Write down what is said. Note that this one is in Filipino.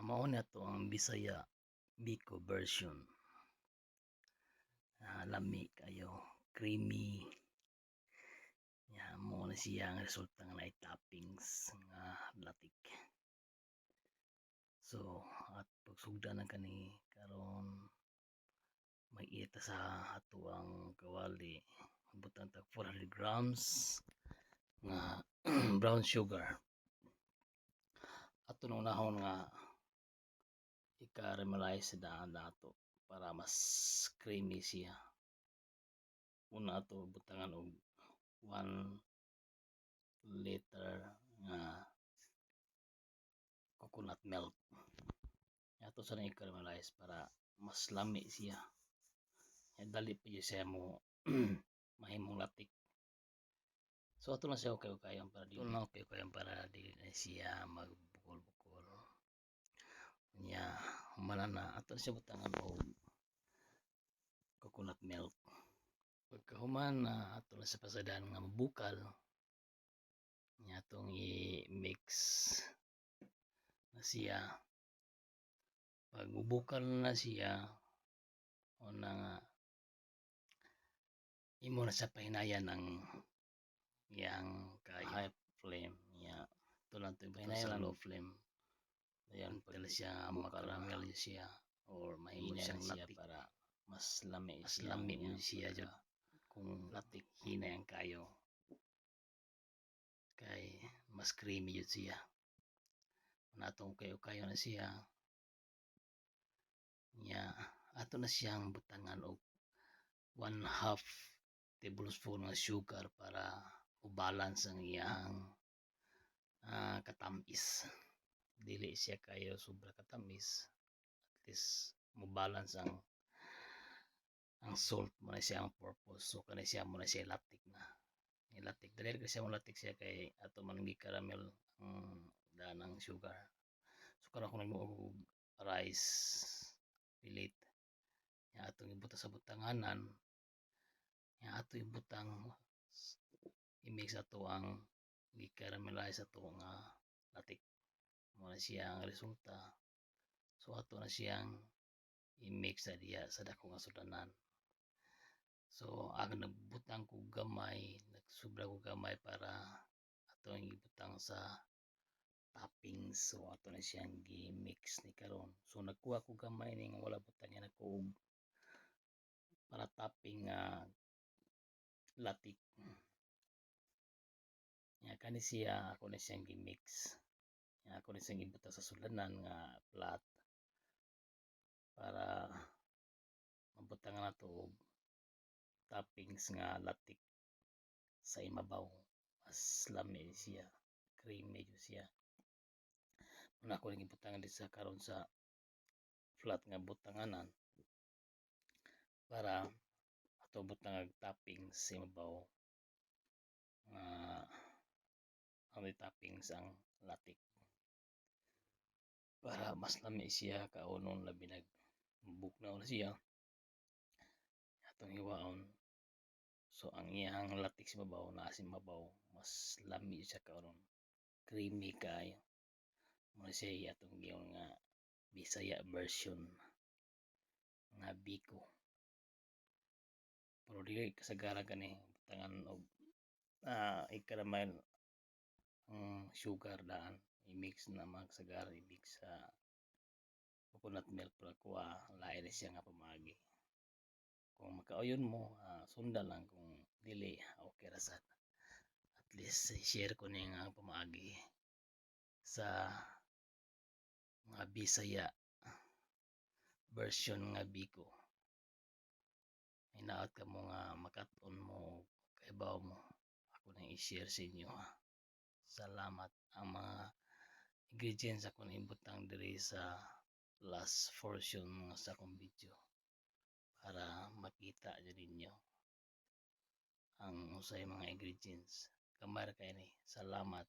Mao na to ang Bisaya Biko version. Lami kayo, creamy. Mo na siya ang resulta nga naay toppings nga latik. So, at pagsugda na kani karon may ita sa ato ang kawali. Butang tag 400 grams nga brown sugar. Ato nung nahon nga i-caramelize sa daan nato para mas creamy siya. Una ato butangan og 1 liter nga coconut milk. Ato sa nang i-caramelize para mas lami siya. Dali pa siya mo mahimong latik. So ato na siya kayo-kayan para di na siya magbukol-bukol. Nya humanan na ato na siya butangan og coconut milk. Pagkahuman na ato na sa pasadan nga mabukal. Nya atong i-mix na siya. Pag mubukal na siya, una nga imo na sa pahinayan ng yang high flame niya. Ito lang ito pahinayan sa low flame. Ayan, pag siya makaramel siya or mahimo siyang siya para mas lami siya dyan. Kung latik hinay ang kayo kay mas creamy yun siya. Natong kayo na siya nya ato na siyang butangan og 1/2 tablespoon ng sugar para ubalance ang iyang katamis. Dili siya kayo sobra katamis, at least mo balance ang salt mo na siya ang purpose. So kanay siya mo na siya latik na ilatik dali kasi mo latik siya kay ato man gi caramel ang danang sugar. So karon ko nagmuog og rice pilit nya atong ibutang sa butanganan nya ato ibutang i-mix ato ang gi-caramelize ato nga latik. Mo na siya ang resulta. So ato na siyang i-mix sa diya sa dako nga sudanan. So ang nagbutang ko gamay, nagsubra ko gamay para ato ang ibutang sa toppings. So ato na siyang gi-mix ni karon. So nagkuha ko gamay ni nga wala butang yan ako para topping latik. Kani siya ako na siyang gi-mix. Ako na siyang ibutang sa sudanan nga flat para mabutangan nato og toppings nga latik sa imabaw. Mas lami siya, creamy siya. Muna ako nang ibutangan din sa karon sa flat nga butanganan para ato butang ang toppings sa imabaw ang toppings ang latik para mas lami siya kaunon labi nagbuknaw na siya atong hiwaon. So ang iyang latik sa ibabaw naa sa ibabaw mas lami siya kaunon creamy kaayo. Mo siya atong giyon nga Bisaya version nga Biko. Pero dili kasagaran kani butangan og i-caramel ang sugar daan i-mix na magsagara i-mix sa coconut milk para kuha lain na siya nga pamaagi. Kung makauyon mo sundan lang, kung dili okay ra sad. At least share ko ni nga pamaagi sa mga Bisaya version nga Biko. Hinaot ka mo nga makat-on mo kaibaw mo ako nang i-share sa inyo. Salamat. Ang mga ingredients ako na ibutang diri sa last portion sa akong video para makita dyan ninyo ang usay mga ingredients. Kamay ra kay ni. Salamat.